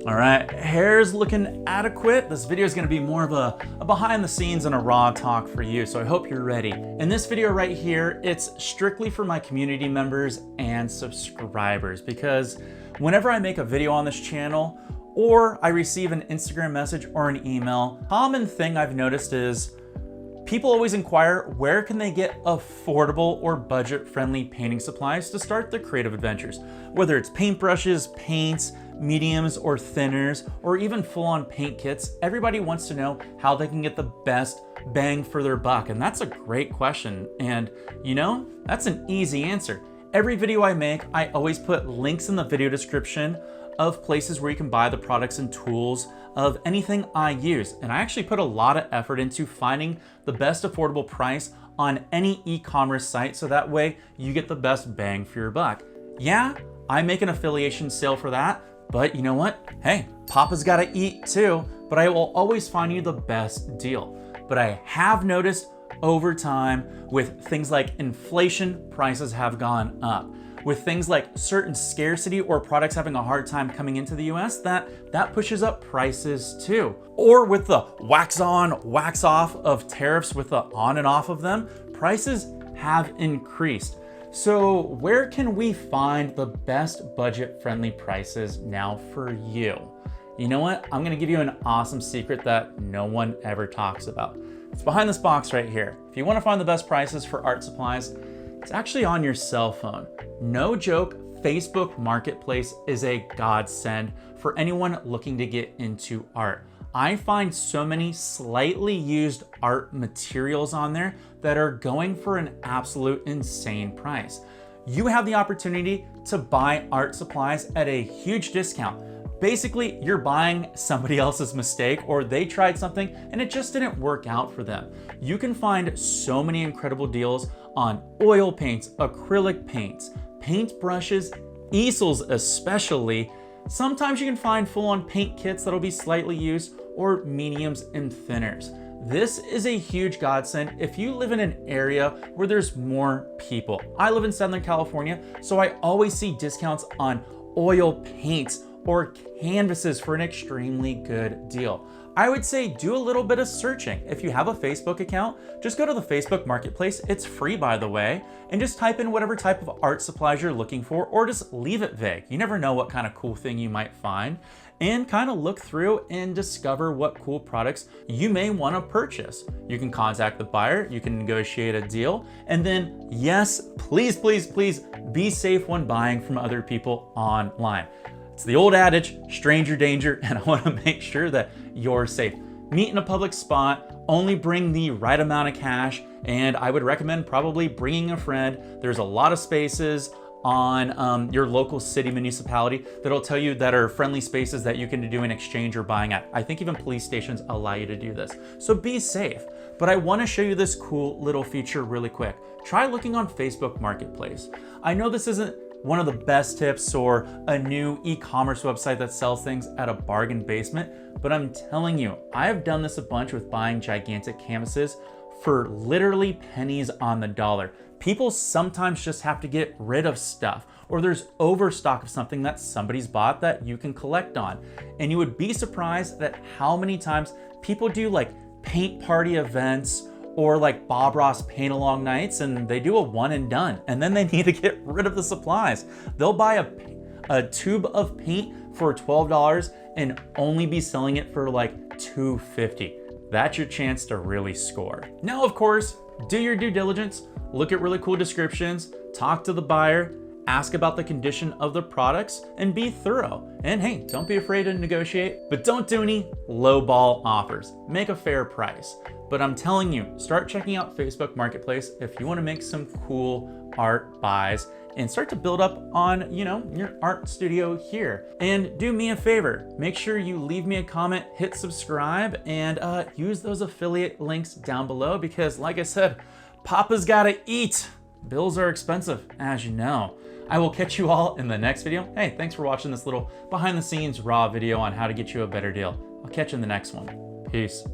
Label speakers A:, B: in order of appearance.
A: All right, hair's looking adequate. This video is gonna be more of a behind the scenes and a raw talk for you, so I hope you're ready. In this video right here, it's strictly for my community members and subscribers, because whenever I make a video on this channel, or I receive an Instagram message or an email, common thing I've noticed is people always inquire, where can they get affordable or budget-friendly painting supplies to start their creative adventures? Whether it's paintbrushes, paints, mediums or thinners, or even full-on paint kits, everybody wants to know how they can get the best bang for their buck. And that's a great question. And you know, that's an easy answer. Every video I make, I always put links in the video description of places where you can buy the products and tools of anything I use. And I actually put a lot of effort into finding the best affordable price on any e-commerce site, so that way you get the best bang for your buck. Yeah, I make an affiliation sale for that, but you know what? Hey, Papa's gotta eat too, but I will always find you the best deal. But I have noticed over time with things like inflation, prices have gone up. With things like certain scarcity or products having a hard time coming into the US, that pushes up prices too. Or with the wax on, wax off of tariffs with the on and off of them, prices have increased. So where can we find the best budget-friendly prices now for you? You know what? I'm gonna give you an awesome secret that no one ever talks about. It's behind this box right here. If you wanna find the best prices for art supplies, it's actually on your cell phone. No joke, Facebook Marketplace is a godsend for anyone looking to get into art. I find so many slightly used art materials on there that are going for an absolute insane price. You have the opportunity to buy art supplies at a huge discount. Basically, you're buying somebody else's mistake, or they tried something and it just didn't work out for them. You can find so many incredible deals on oil paints, acrylic paints, paint brushes, easels especially. Sometimes you can find full-on paint kits that'll be slightly used, or mediums and thinners. This is a huge godsend if you live in an area where there's more people. I live in Southern California, so I always see discounts on oil paints or canvases for an extremely good deal. I would say do a little bit of searching. If you have a Facebook account, just go to the Facebook Marketplace. It's free, by the way, and just type in whatever type of art supplies you're looking for, or just leave it vague. You never know what kind of cool thing you might find, and kind of look through and discover what cool products you may want to purchase. You can contact the buyer, you can negotiate a deal, and then yes, please, please, please be safe when buying from other people online. It's the old adage, stranger danger, and I want to make sure that you're safe. Meet in a public spot, only bring the right amount of cash, and I would recommend probably bringing a friend. There's a lot of spaces on your local city municipality that'll tell you that are friendly spaces that you can do an exchange or buying at. I think even police stations allow you to do this. So be safe. But I want to show you this cool little feature really quick. Try looking on Facebook Marketplace. I know this isn't one of the best tips or a new e-commerce website that sells things at a bargain basement, but I'm telling you, I have done this a bunch with buying gigantic canvases for literally pennies on the dollar. People sometimes just have to get rid of stuff, or there's overstock of something that somebody's bought that you can collect on. And you would be surprised at how many times people do like paint party events or like Bob Ross paint along nights, and they do a one and done, and then they need to get rid of the supplies. They'll buy a tube of paint for $12 and only be selling it for like $2.50. That's your chance to really score. Now, of course, do your due diligence, look at really cool descriptions, talk to the buyer, ask about the condition of the products, and be thorough. And hey, don't be afraid to negotiate, but don't do any lowball offers. Make a fair price. But I'm telling you, start checking out Facebook Marketplace if you want to make some cool art buys and start to build up on, you know, your art studio here. And do me a favor, make sure you leave me a comment, hit subscribe, and use those affiliate links down below, because like I said, Papa's gotta eat. Bills are expensive, as you know. I will catch you all in the next video. Hey, thanks for watching this little behind the scenes raw video on how to get you a better deal. I'll catch you in the next one. Peace.